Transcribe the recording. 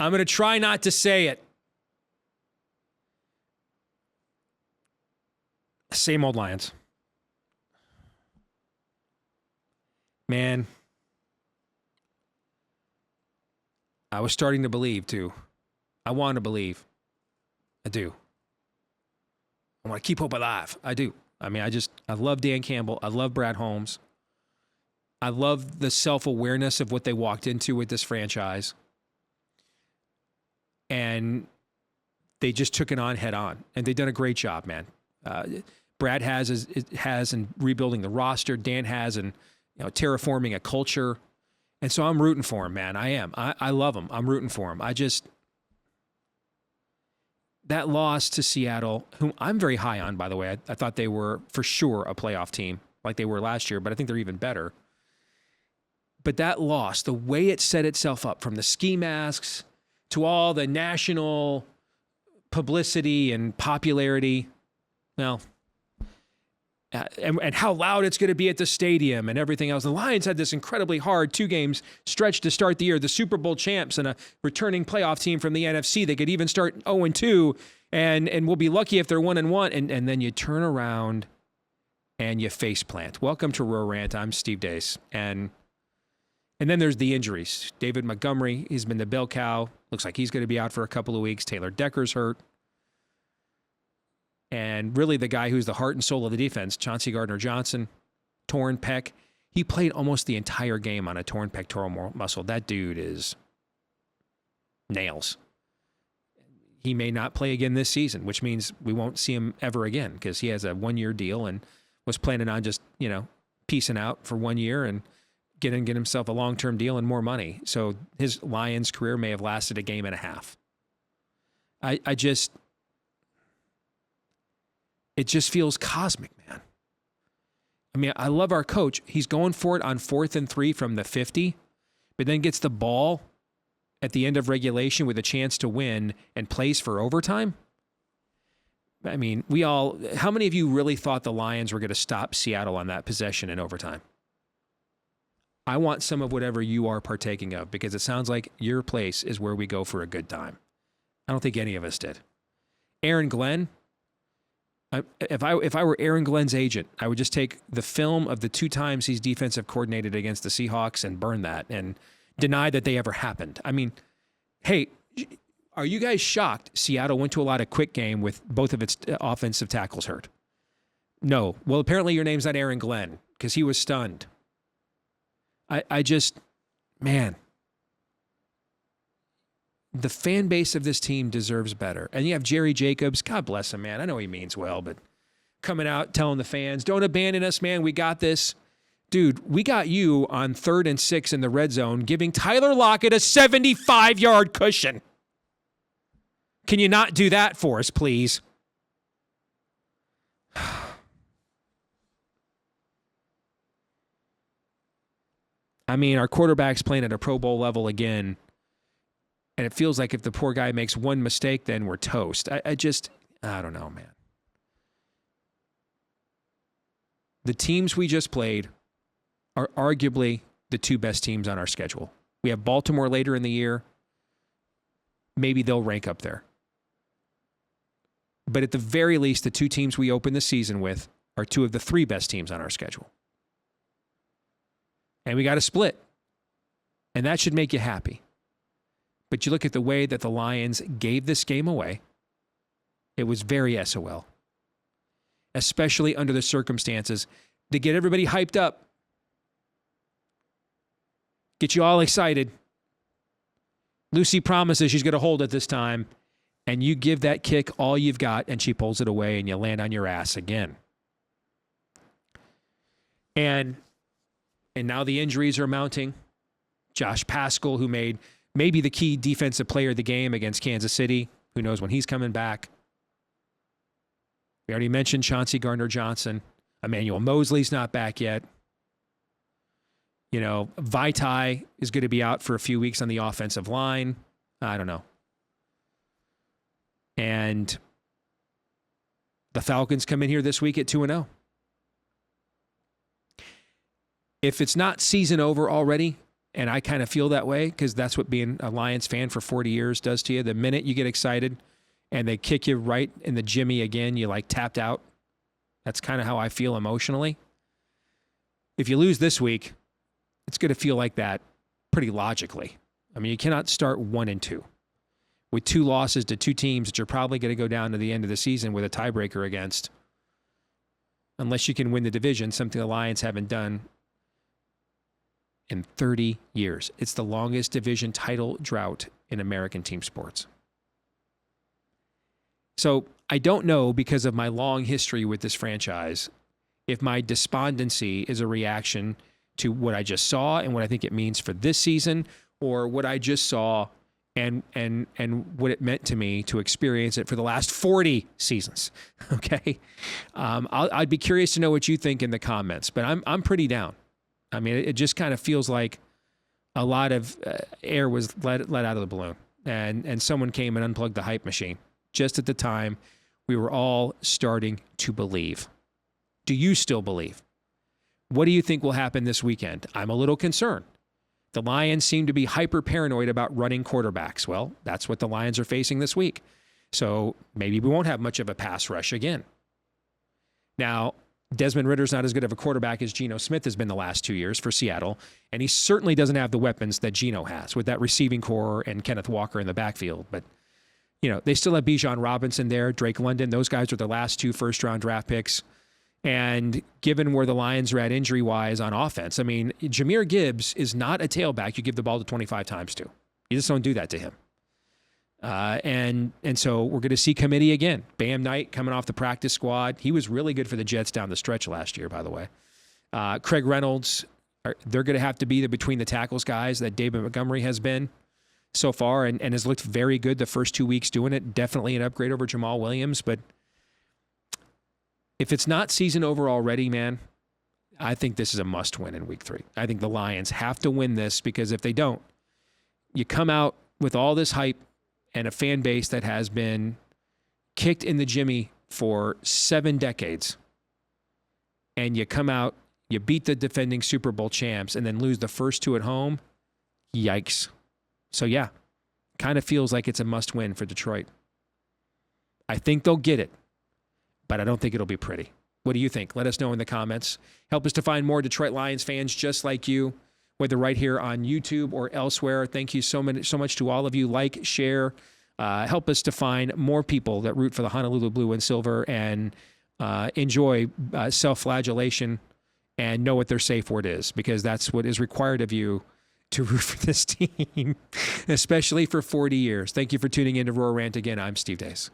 I'm going to try not to say it. Same old Lions. Man, I was starting to believe, too. I want to believe. I do. I want to keep hope alive. I do. I mean, I love Dan Campbell. I love Brad Holmes. I love the self-awareness of what they walked into with this franchise. And they just took it on head on. And they've done a great job, man. Brad has in rebuilding the roster. Dan has in terraforming a culture. And so I'm rooting for him, man. I am. I love him. I'm rooting for him. That loss to Seattle, whom I'm very high on, by the way. I thought they were for sure a playoff team like they were last year, but I think they're even better. But that loss, the way it set itself up from the ski masks to all the national publicity and popularity, well, and how loud it's going to be at the stadium and everything else. The Lions had this incredibly hard 2-game stretch to start the year. The Super Bowl champs and a returning playoff team from the NFC. They could even start 0-2, and we'll be lucky if they're 1-1. And then you turn around and you face plant. Welcome to Rant. I'm Steve Deace. And then there's the injuries. David Montgomery, he's been the bell cow. Looks like he's going to be out for a couple of weeks. Taylor Decker's hurt. And really the guy who's the heart and soul of the defense, Chauncey Gardner-Johnson, torn pec. He played almost the entire game on a torn pectoral muscle. That dude is nails. He may not play again this season, which means we won't see him ever again because he has a 1-year deal and was planning on just, piecing out for 1 year and get himself a long-term deal and more money. So his Lions career may have lasted a game and a half. It just feels cosmic, man. I mean, I love our coach. He's going for it on 4th and 3 from the 50, but then gets the ball at the end of regulation with a chance to win and plays for overtime. I mean, how many of you really thought the Lions were going to stop Seattle on that possession in overtime? I want some of whatever you are partaking of because it sounds like your place is where we go for a good time. I don't think any of us did. Aaron Glenn, if I were Aaron Glenn's agent, I would just take the film of the 2 times he's defensive coordinated against the Seahawks and burn that and deny that they ever happened. I mean, hey, are you guys shocked Seattle went to a lot of quick game with both of its offensive tackles hurt? No. Well, apparently your name's not Aaron Glenn because he was stunned. Man, the fan base of this team deserves better. And you have Jerry Jacobs. God bless him, man. I know he means well, but coming out telling the fans, don't abandon us, man. We got this. Dude, we got you on 3rd and 6 in the red zone, giving Tyler Lockett a 75-yard cushion. Can you not do that for us, please? I mean, our quarterback's playing at a Pro Bowl level again. And it feels like if the poor guy makes one mistake, then we're toast. I don't know, man. The teams we just played are arguably the 2 best teams on our schedule. We have Baltimore later in the year. Maybe they'll rank up there. But at the very least, the 2 teams we open the season with are 2 of the 3 best teams on our schedule. And we got a split. And that should make you happy. But you look at the way that the Lions gave this game away, it was very SOL. Especially under the circumstances to get everybody hyped up. Get you all excited. Lucy promises she's going to hold it this time. And you give that kick all you've got and she pulls it away and you land on your ass again. And now the injuries are mounting. Josh Paschal, who made maybe the key defensive player of the game against Kansas City. Who knows when he's coming back. We already mentioned Chauncey Gardner-Johnson. Emmanuel Mosley's not back yet. Vaitai is going to be out for a few weeks on the offensive line. I don't know. And the Falcons come in here this week at 2-0. If it's not season over already, And I kind of feel that way because that's what being a Lions fan for 40 years does to you. The minute you get excited and they kick you right in the jimmy again, you like tapped out. That's kind of how I feel emotionally. If you lose this week, it's going to feel like that pretty logically. I mean, you cannot start 1-2 with 2 losses to 2 teams that you're probably going to go down to the end of the season with a tiebreaker against, unless you can win the division, something the Lions haven't done in 30 years. It's the longest division title drought in American team sports. So I don't know, because of my long history with this franchise, if my despondency is a reaction to what I just saw and what I think it means for this season, or what I just saw and what it meant to me to experience it for the last 40 seasons. Okay, I'd be curious to know what you think in the comments, but I'm pretty down. I mean, it just kind of feels like a lot of air was let out of the balloon, and someone came and unplugged the hype machine just at the time we were all starting to believe. Do you still believe? What do you think will happen this weekend? I'm a little concerned. The Lions seem to be hyper paranoid about running quarterbacks. Well, that's what the Lions are facing this week. So maybe we won't have much of a pass rush again. Now, Desmond Ritter's not as good of a quarterback as Geno Smith has been the last 2 years for Seattle, and he certainly doesn't have the weapons that Geno has with that receiving core and Kenneth Walker in the backfield. But, you know, they still have Bijan Robinson there, Drake London. Those guys are the last 2 first-round draft picks. And given where the Lions are at injury-wise on offense, I mean, Jahmyr Gibbs is not a tailback you give the ball to 25 times to. You just don't do that to him. And so we're going to see committee again. Bam Knight coming off the practice squad. He was really good for the Jets down the stretch last year, by the way. Craig Reynolds, they're going to have to be the between the tackles guys that David Montgomery has been so far and has looked very good the first 2 weeks doing it. Definitely an upgrade over Jamal Williams, but if it's not season overall ready, man, I think this is a must win in week 3. I think the Lions have to win this, because if they don't, you come out with all this hype and a fan base that has been kicked in the jimmy for 7 decades, and you come out, you beat the defending Super Bowl champs, and then lose the first 2 at home, yikes. So yeah, kind of feels like it's a must win for Detroit. I think they'll get it, but I don't think it'll be pretty. What do you think? Let us know in the comments. Help us to find more Detroit Lions fans just like you, whether right here on YouTube or elsewhere. Thank you so much to all of you. Like, share, help us to find more people that root for the Honolulu Blue and Silver and enjoy self-flagellation and know what their safe word is, because that's what is required of you to root for this team, especially for 40 years. Thank you for tuning in to Roar Rant again. I'm Steve Dace.